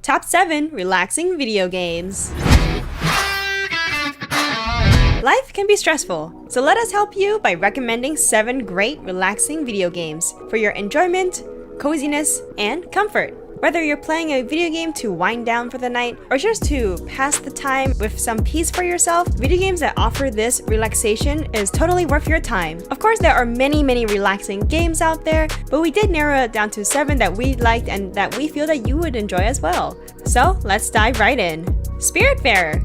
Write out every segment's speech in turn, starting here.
Top 7 Relaxing Video Games. Life can be stressful, so let us help you by recommending 7 great relaxing video games for your enjoyment, coziness, and comfort. Whether you're playing a video game to wind down for the night or just to pass the time with some peace for yourself, video games that offer this relaxation is totally worth your time. Of course, there are many relaxing games out there, but we did narrow it down to 7 that we liked and that we feel that you would enjoy as well. So let's dive right in. Spiritfarer.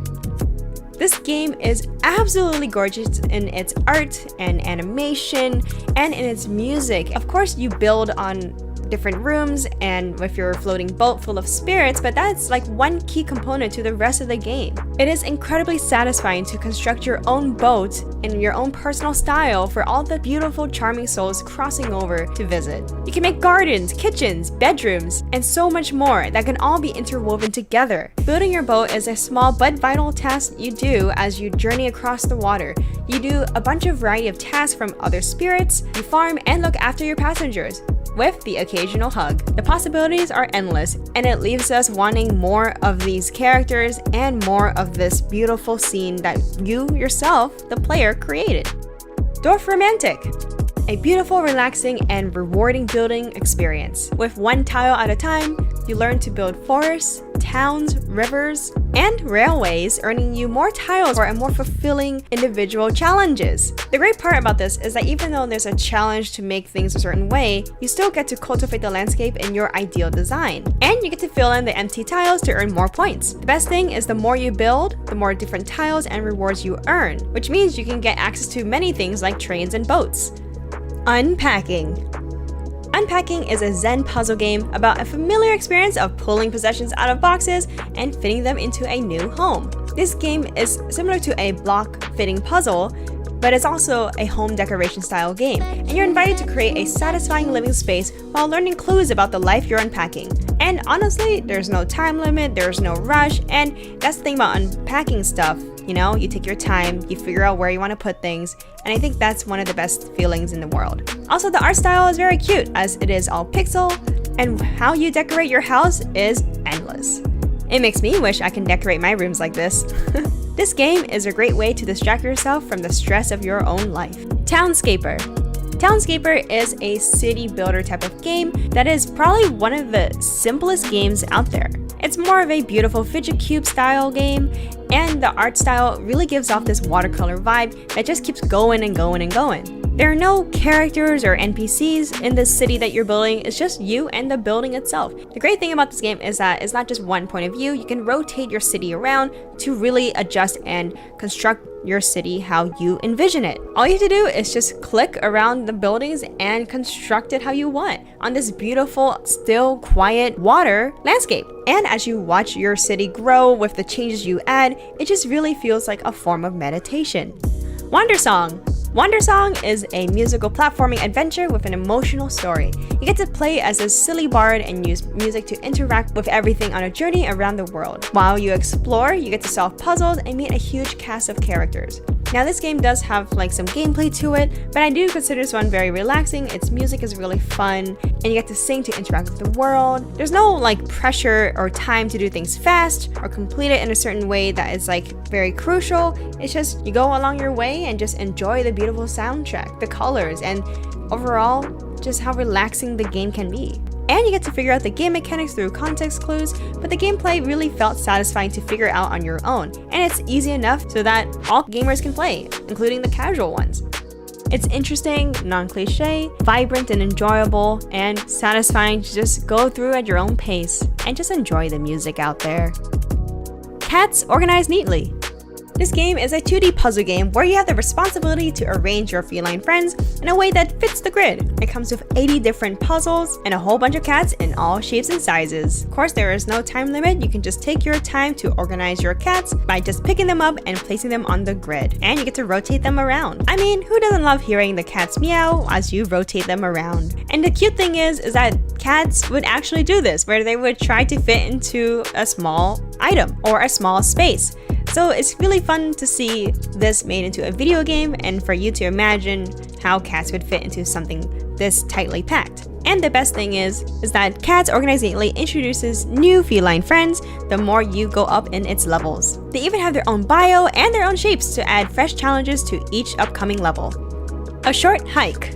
This game is absolutely gorgeous in its art and animation and in its music. Of course, you build on different rooms and with your floating boat full of spirits, but that's like one key component to the rest of the game. It is incredibly satisfying to construct your own boat in your own personal style for all the beautiful, charming souls crossing over to visit. You can make gardens, kitchens, bedrooms, and so much more that can all be interwoven together. Building your boat is a small but vital task you do as you journey across the water. You do a bunch of variety of tasks from other spirits, you farm and look after your passengers, with the occasional hug. The possibilities are endless, and it leaves us wanting more of these characters and more of this beautiful scene that you yourself, the player, created. Dwarf Romantic. A beautiful, relaxing, and rewarding building experience. With one tile at a time, you learn to build forests, towns, rivers, and railways, earning you more tiles for a more fulfilling individual challenges. The great part about this is that even though there's a challenge to make things a certain way, you still get to cultivate the landscape in your ideal design. And you get to fill in the empty tiles to earn more points. The best thing is the more you build, the more different tiles and rewards you earn, which means you can get access to many things like trains and boats. Unpacking. Unpacking is a Zen puzzle game about a familiar experience of pulling possessions out of boxes and fitting them into a new home. This game is similar to a block fitting puzzle, but it's also a home decoration style game, and you're invited to create a satisfying living space while learning clues about the life you're unpacking. And honestly, there's no time limit, there's no rush, and that's the thing about unpacking stuff. You know, you take your time, you figure out where you want to put things, and I think that's one of the best feelings in the world. Also, the art style is very cute as it is all pixel, and how you decorate your house is endless. It makes me wish I can decorate my rooms like this. This game is a great way to distract yourself from the stress of your own life. Townscaper. Townscaper is a city builder type of game that is probably one of the simplest games out there. It's more of a beautiful fidget cube style game, and the art style really gives off this watercolor vibe that just keeps going and going and going. There are no characters or NPCs in the city that you're building, it's just you and the building itself. The great thing about this game is that it's not just one point of view, you can rotate your city around to really adjust and construct your city how you envision it. All you have to do is just click around the buildings and construct it how you want on this beautiful, still, quiet water landscape. And as you watch your city grow with the changes you add, it just really feels like a form of meditation. Wandersong. Wandersong is a musical platforming adventure with an emotional story. You get to play as a silly bard and use music to interact with everything on a journey around the world. While you explore, you get to solve puzzles and meet a huge cast of characters. Now this game does have like some gameplay to it, but I do consider this one very relaxing. Its music is really fun, and you get to sing to interact with the world. There's no like pressure or time to do things fast or complete it in a certain way that is like very crucial. It's just you go along your way and just enjoy the beautiful soundtrack, the colors, and overall just how relaxing the game can be. And you get to figure out the game mechanics through context clues, but the gameplay really felt satisfying to figure out on your own, and it's easy enough so that all gamers can play, including the casual ones. It's interesting, non-cliche, vibrant and enjoyable, and satisfying to just go through at your own pace and just enjoy the music out there. Cats Organized Neatly. This game is a 2D puzzle game where you have the responsibility to arrange your feline friends in a way that fits the grid. It comes with 80 different puzzles and a whole bunch of cats in all shapes and sizes. Of course, there is no time limit. You can just take your time to organize your cats by just picking them up and placing them on the grid. And you get to rotate them around. I mean, who doesn't love hearing the cats meow as you rotate them around? And the cute thing is that cats would actually do this, where they would try to fit into a small item or a small space. So it's really fun to see this made into a video game and for you to imagine how cats would fit into something this tightly packed. And the best thing is that cats organizingly introduces new feline friends the more you go up in its levels. They even have their own bio and their own shapes to add fresh challenges to each upcoming level. A short hike.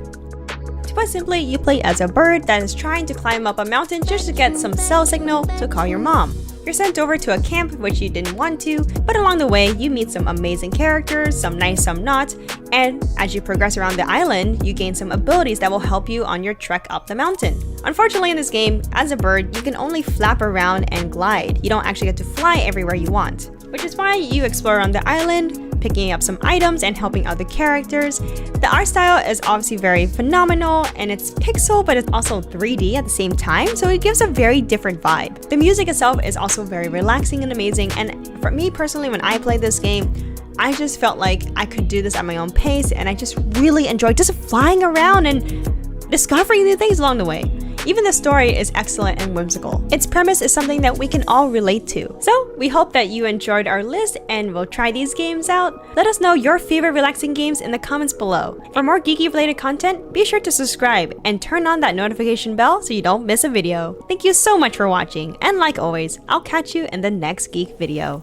To put simply, you play as a bird that is trying to climb up a mountain just to get some cell signal to call your mom. You're sent over to a camp which you didn't want to, but along the way you meet some amazing characters, some nice, some not, and as you progress around the island, you gain some abilities that will help you on your trek up the mountain. Unfortunately in this game, as a bird, you can only flap around and glide. You don't actually get to fly everywhere you want, which is why you explore around the island, picking up some items and helping other characters. The art style is obviously very phenomenal, and it's pixel but it's also 3D at the same time, so it gives a very different vibe. The music itself is also very relaxing and amazing, and for me personally, when I played this game, I just felt like I could do this at my own pace, and I just really enjoyed just flying around and discovering new things along the way. Even the story is excellent and whimsical. Its premise is something that we can all relate to. So we hope that you enjoyed our list and will try these games out. Let us know your favorite relaxing games in the comments below. For more geeky related content, be sure to subscribe and turn on that notification bell so you don't miss a video. Thank you so much for watching, and like always, I'll catch you in the next geek video.